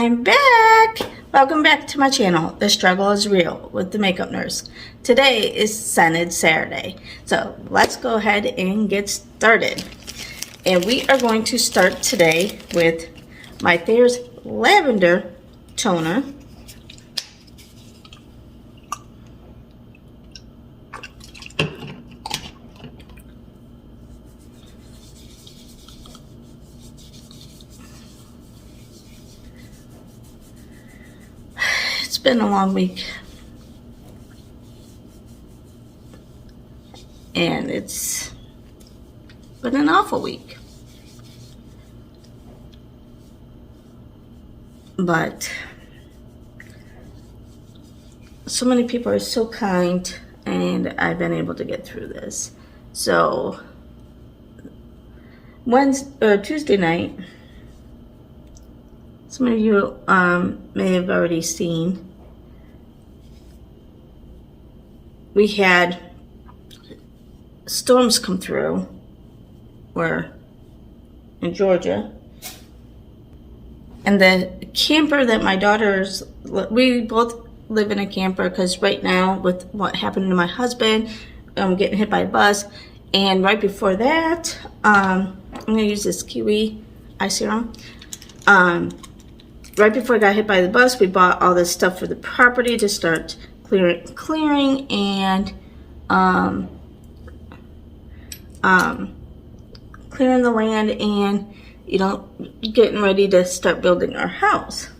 I'm back! Welcome back to my channel, The Struggle is Real with the Makeup Nurse. Today is Scented Saturday, so let's go ahead and get started. And we are going to start today with my Thayer's Lavender Toner. It's been a long week, and it's been an awful week, but so many people are so kind, and I've been able to get through this. So Tuesday night, some of you may have already seen, we had storms come through. We're in Georgia, and the camper that my daughters, we both live in a camper because right now with what happened to my husband, getting hit by a bus, and right before that, I'm gonna use this kiwi eye serum. Right before I got hit by the bus, we bought all this stuff for the property to start clearing and clearing the land and, getting ready to start building our house.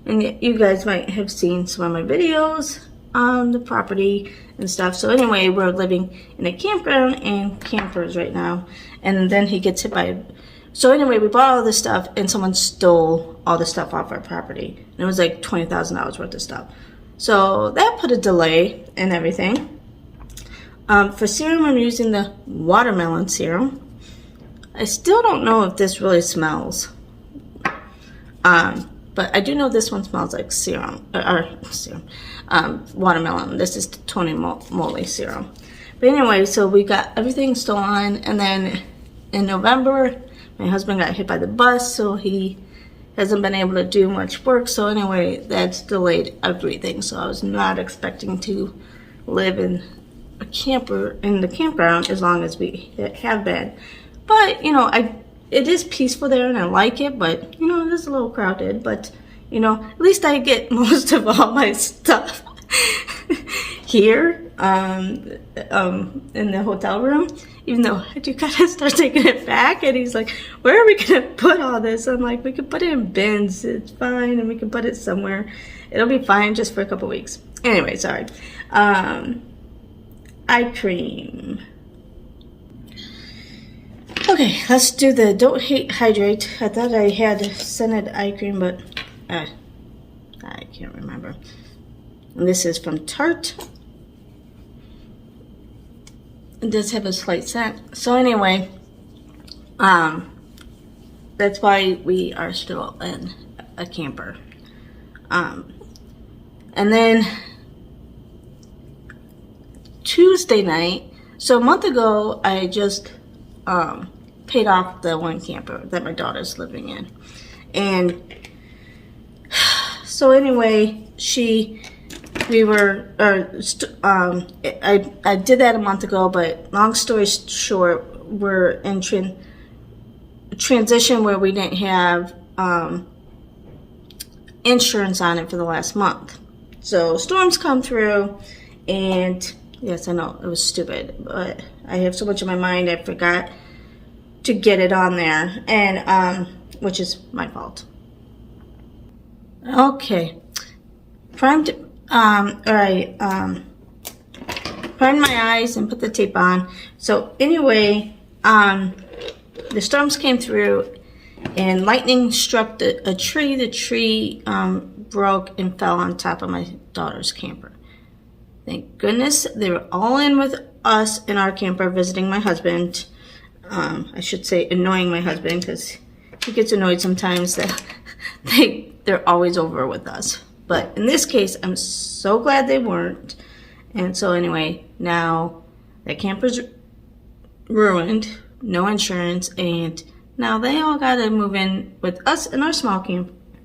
And you guys might have seen some of my videos on the property and stuff. So anyway, we're living in a campground and campers right now. And then he gets hit by So anyway, we bought all this stuff and someone stole all the stuff off our property. And it was like $20,000 worth of stuff. So that put a delay in everything. For serum, I'm using the watermelon serum. I still don't know if this really smells. But I do know this one smells like watermelon. This is the Tony Moly serum. But anyway, so we got everything stolen. And then in November, my husband got hit by the bus, so he hasn't been able to do much work. So anyway, that's delayed everything. So I was not expecting to live in a camper in the campground as long as we have been. But it is peaceful there and I like it, but it is a little crowded. But at least I get most of all my stuff here in the hotel room. Even though I do gotta start taking it back, and he's like, "Where are we gonna put all this?" I'm like, "We can put it in bins. It's fine, and we can put it somewhere. It'll be fine just for a couple weeks." Anyway, sorry. Eye cream. Okay, let's do the Don't Hate Hydrate. I thought I had scented eye cream, but I can't remember. And this is from Tarte. It does have a slight scent. So anyway, that's why we are still in a camper. And then Tuesday night, so a month ago, I just paid off the one camper that my daughter's living in. And so anyway, I did that a month ago, but long story short, we're in transition where we didn't have insurance on it for the last month. So storms come through, and yes, I know it was stupid, but I have so much in my mind I forgot to get it on there, and which is my fault. Okay, primed my eyes and put the tape on. So anyway, the storms came through and lightning struck a tree. The tree broke and fell on top of my daughter's camper. Thank goodness they were all in with us in our camper visiting my husband. I should say annoying my husband, because he gets annoyed sometimes that they're always over with us. But in this case, I'm so glad they weren't. And so anyway, now that camper's ruined, no insurance, and now they all got to move in with us in our small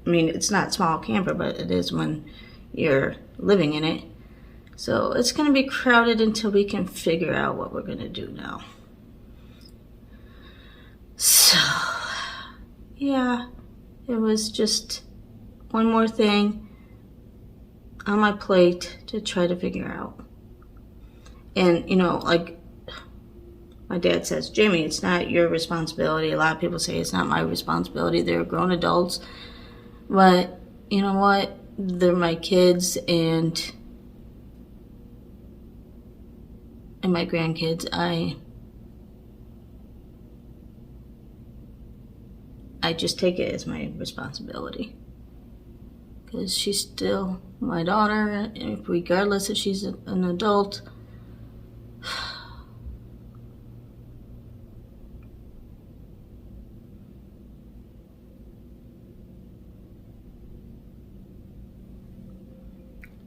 I mean, it's not small camper, but it is when you're living in it. So it's going to be crowded until we can figure out what we're going to do now. So, yeah, it was just one more thing on my plate to try to figure out. And, you know, like my dad says, Jamie, it's not your responsibility. A lot of people say it's not my responsibility. They're grown adults. But, you know what? They're my kids and my grandkids. I just take it as my responsibility. Because she's still my daughter, regardless if she's an adult.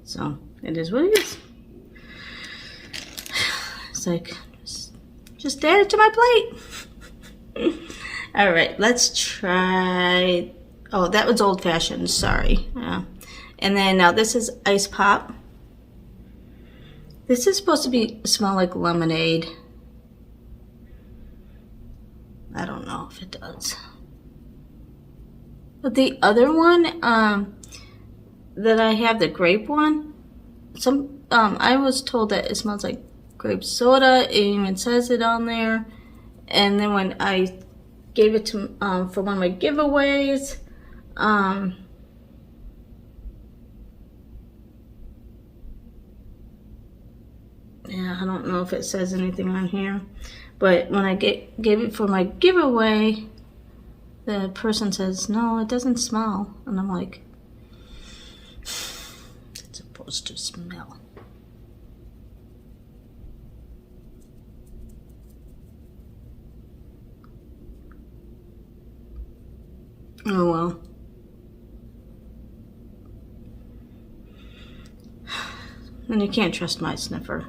So, it is what it is. It's like, just add it to my plate. All right, let's try. Oh, that was old fashioned, sorry. And then now this is ice pop. This is supposed to smell like lemonade. I don't know if it does. But the other one, that I have, the grape one, I was told that it smells like grape soda. It even says it on there. And then when I gave it to for one of my giveaways, yeah, I don't know if it says anything on here, but when I gave it for my giveaway, the person says, no, it doesn't smell. And I'm like, it's supposed to smell. Oh well. And you can't trust my sniffer.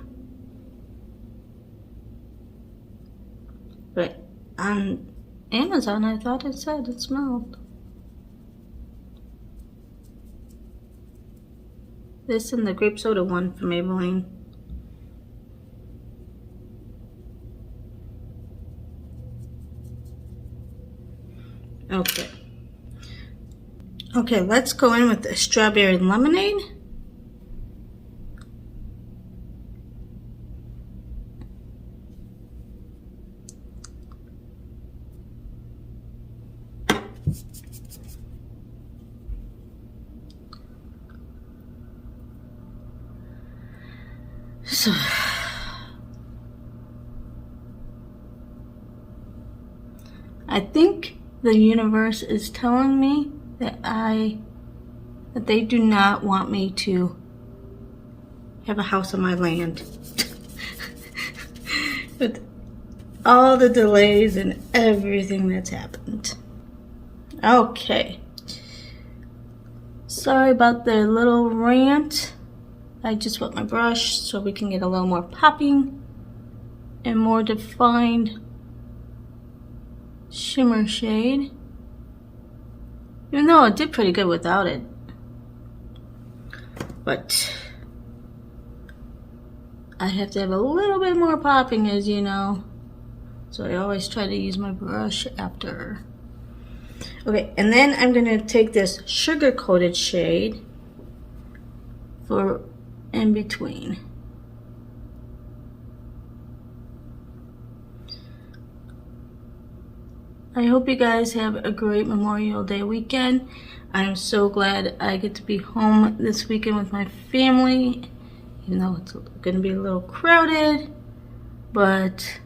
But on Amazon, I thought it said it smelled. This and the grape soda one from Maybelline. Okay. Okay, let's go in with the strawberry lemonade. So, I think the universe is telling me that they do not want me to have a house on my land. With all the delays and everything that's happened. Okay. Sorry about the little rant. I just wet my brush so we can get a little more popping and more defined shimmer shade. Even though it did pretty good without it. But I have to have a little bit more popping, as you know. So I always try to use my brush after. Okay, and then I'm going to take this sugar-coated shade for in between. I hope you guys have a great Memorial Day weekend. I'm so glad I get to be home this weekend with my family, even though it's going to be a little crowded, but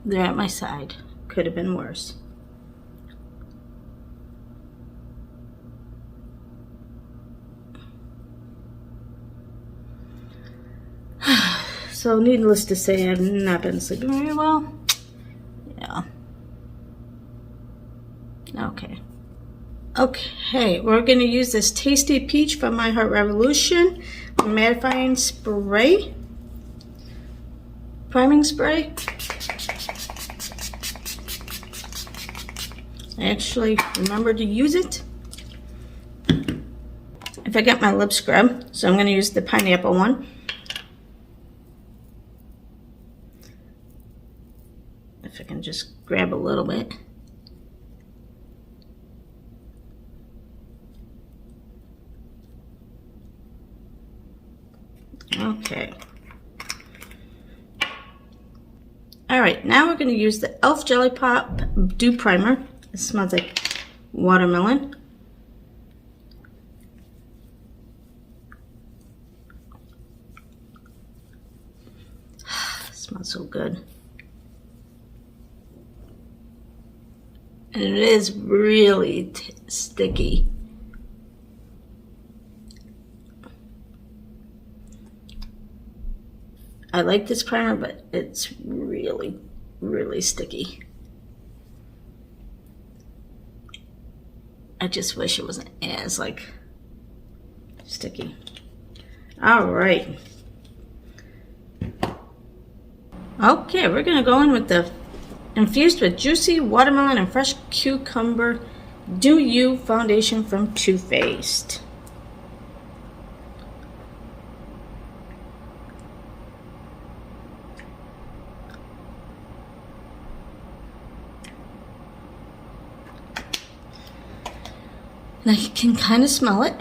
they're at my side. Could have been worse. So needless to say, I've not been sleeping very well. Yeah. Okay, we're going to use this Tasty Peach from My Heart Revolution mattifying spray, priming spray. I actually remembered to use it. I forgot my lip scrub, so I'm going to use the pineapple one. If I can just grab a little bit. Okay. Alright, now we're going to use the e.l.f. Jelly Pop Dew Primer. It smells like watermelon. It smells so good. And it is really sticky. I like this primer, but it's really, really sticky. I just wish it wasn't as sticky. All right. Okay, we're gonna go in with the infused with juicy watermelon and fresh cucumber Do You foundation from Too Faced. And I can kind of smell it.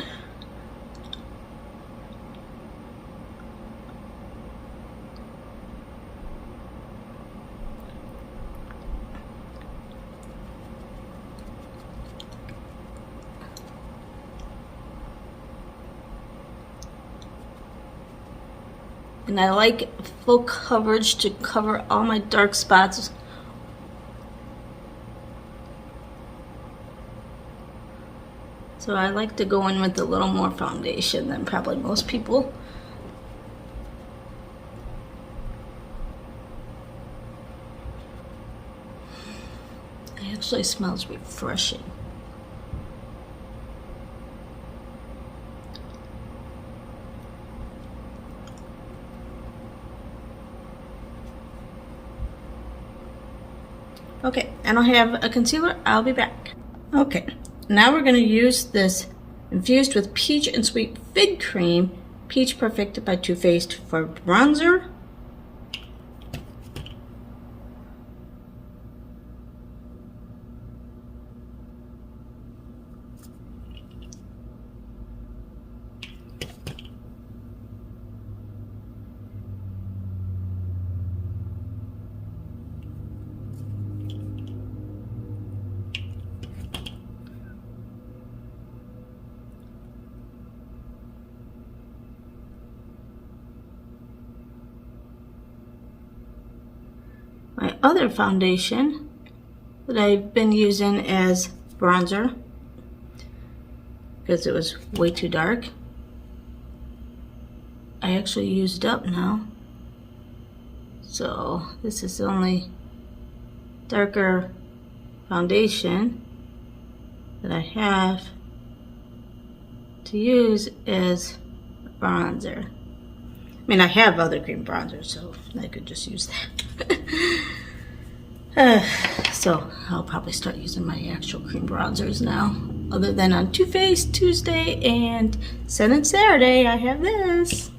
And I like full coverage to cover all my dark spots. So I like to go in with a little more foundation than probably most people. It actually smells refreshing. Okay, and I'll have a concealer. I'll be back. Okay. Now we're going to use this infused with peach and sweet fig cream, Peach Perfected by Too Faced for bronzer. My other foundation that I've been using as bronzer because it was way too dark, I actually used up now. So this is the only darker foundation that I have to use as bronzer. I mean, I have other cream bronzers, so I could just use that. So I'll probably start using my actual cream bronzers now. Other than on Too Faced Tuesday and Sun and Saturday, I have this.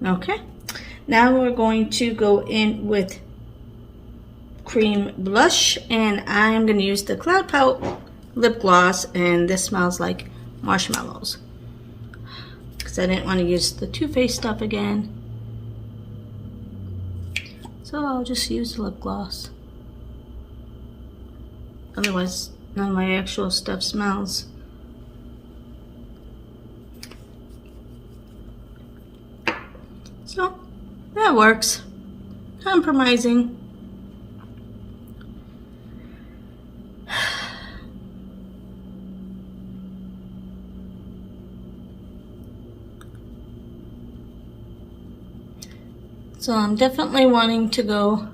Okay, now we're going to go in with cream blush, and I'm going to use the Cloud Pout lip gloss, and this smells like marshmallows because I didn't want to use the Too Faced stuff again, so I'll just use the lip gloss. Otherwise none of my actual stuff smells That works. Compromising. So I'm definitely wanting to go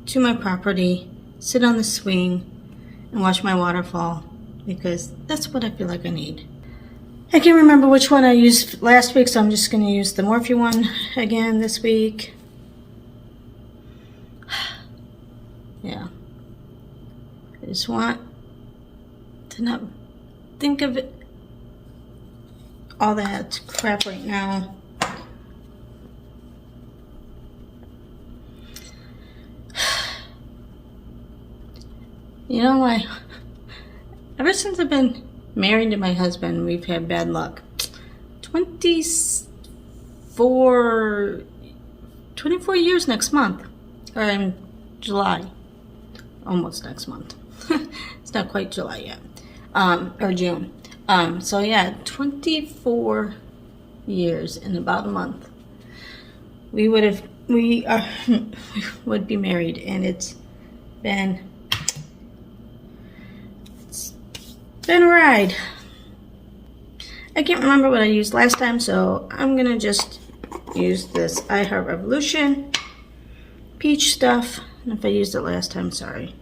to my property, sit on the swing, and watch my waterfall, because that's what I feel like I need. I can't remember which one I used last week, so I'm just going to use the Morphe one again this week. Yeah. I just want to not think of it, all that crap right now. You know, ever since I've been married to my husband, we've had bad luck. 24 years next month, or in July, almost next month. It's not quite July yet, or June. So yeah, 24 years in about a month. We would be married, and it's been a ride. I can't remember what I used last time, so I'm gonna just use this I Heart Revolution peach stuff. And if I used it last time, sorry.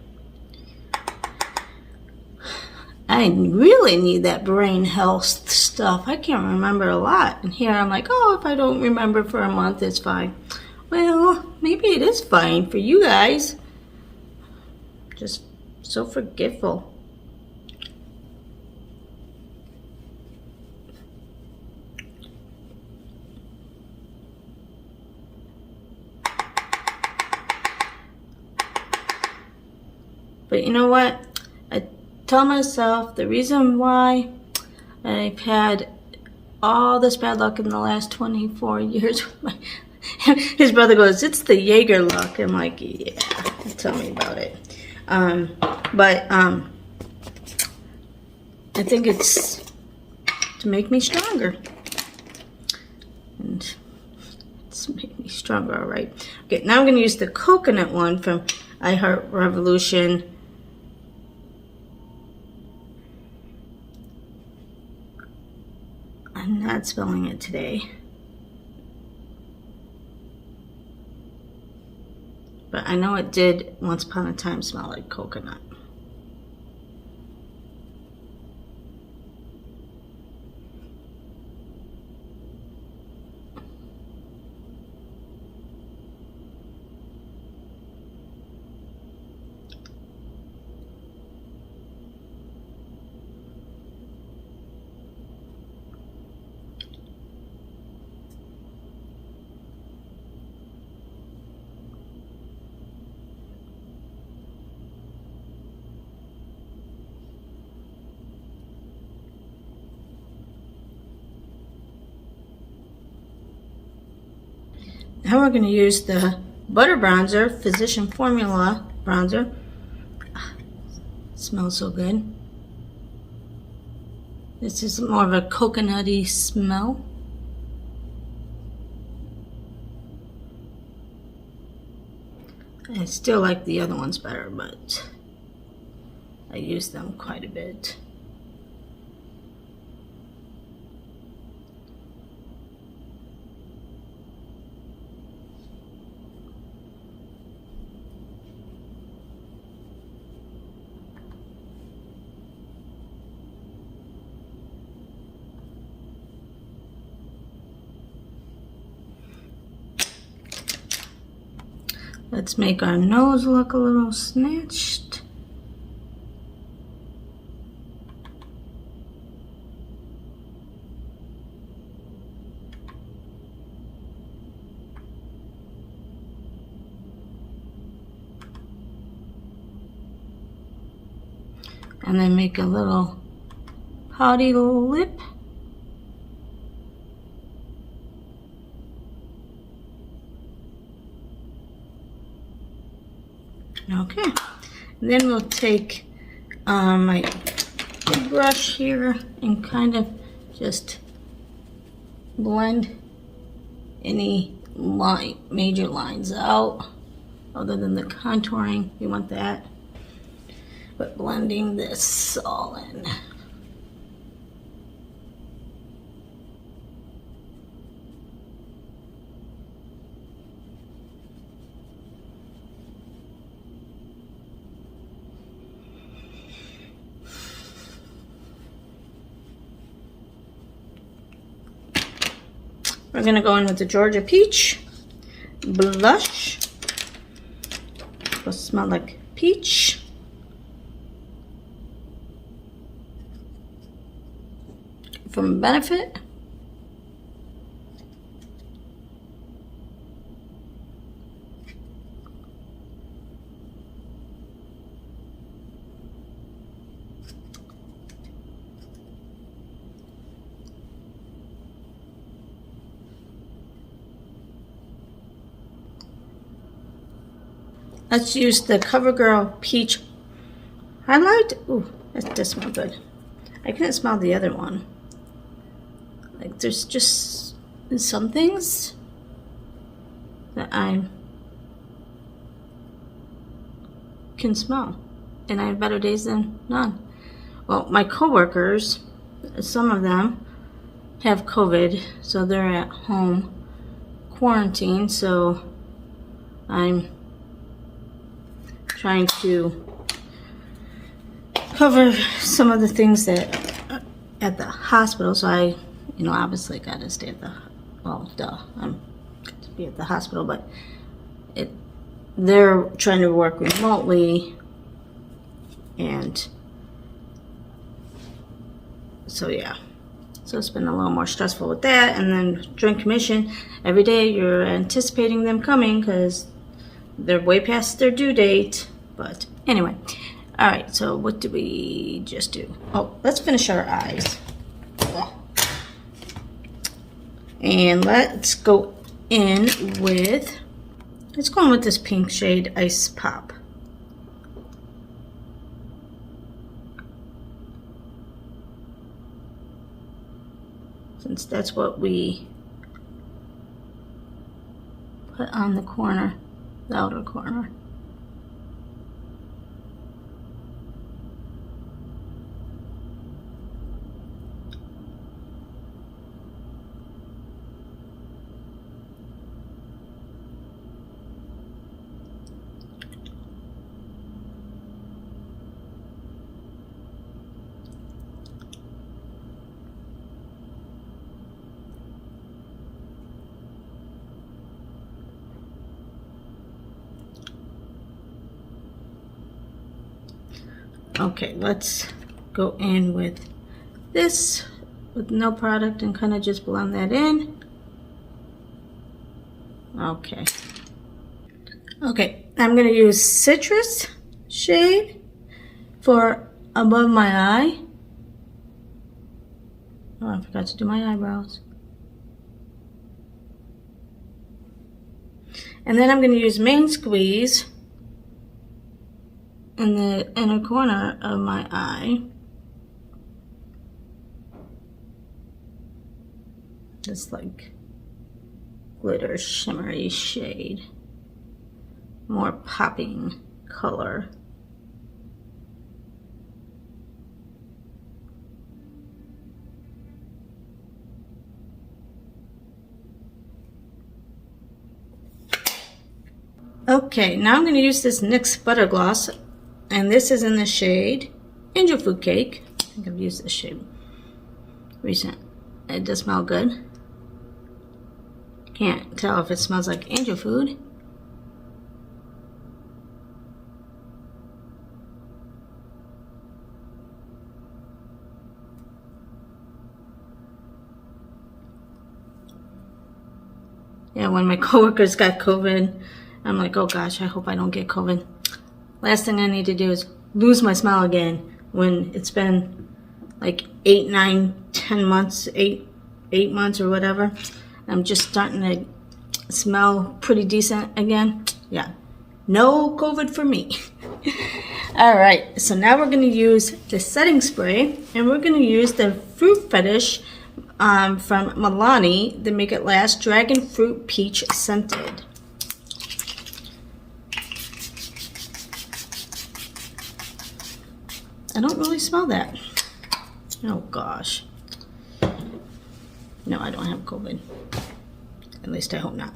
I really need that brain health stuff. I can't remember a lot. And here I'm like, oh, if I don't remember for a month, it's fine. Well, maybe it is fine for you guys. Just so forgetful. But you know what? I tell myself the reason why I've had all this bad luck in the last 24 years. His brother goes, it's the Jaeger luck. I'm like, yeah, tell me about it. I think it's to make me stronger. And it's make me stronger, all right. Okay, now I'm going to use the coconut one from I Heart Revolution. I'm not spelling it today. But I know it did once upon a time smell like coconut. Now we're going to use the Butter Bronzer, Physician Formula Bronzer. It smells so good. This is more of a coconutty smell. I still like the other ones better, but I use them quite a bit. Let's make our nose look a little snatched. And then make a little pouty lip. Okay, and then we'll take my brush here and kind of just blend any major lines out, other than the contouring. You want that. But blending this all in. We're gonna go in with the Georgia Peach blush. It'll smell like peach. From Benefit. Let's use the CoverGirl Peach Highlight. Ooh, that does smell good. I couldn't smell the other one. Like, there's just some things that I can smell, and I have better days than none. Well, my coworkers, some of them have COVID, so they're at home quarantine, so I'm trying to cover some of the things that at the hospital. So I, obviously got to stay at the, I'm got to be at the hospital, but they're trying to work remotely, and so yeah. So it's been a little more stressful with that. And then Joint Commission, every day you're anticipating them coming because they're way past their due date. But anyway, all right, so what did we just do? Oh, let's finish our eyes. And let's go in with, this pink shade, Ice Pop. Since that's what we put on the corner, the outer corner. Okay, let's go in with this with no product and kind of just blend that in. Okay, I'm going to use Citrus shade for above my eye. Oh, I forgot to do my eyebrows. And then I'm going to use Main Squeeze in the inner corner of my eye. Just like glitter shimmery shade. More popping color. Okay, now I'm going to use this NYX Butter Gloss. And this is in the shade Angel Food Cake. I think I've used this shade recent. It does smell good. Can't tell if it smells like angel food. Yeah, when my coworkers got COVID, I'm like, oh gosh, I hope I don't get COVID. Last thing I need to do is lose my smell again when it's been like 8, 9, 10 months, 8 months or whatever. I'm just starting to smell pretty decent again. Yeah, no COVID for me. All right, so now we're going to use the setting spray, and we're going to use the Fruit Fetish from Milani. They Make It Last Dragon Fruit Peach Scented. I don't really smell that. Oh gosh. No, I don't have COVID. At least I hope not.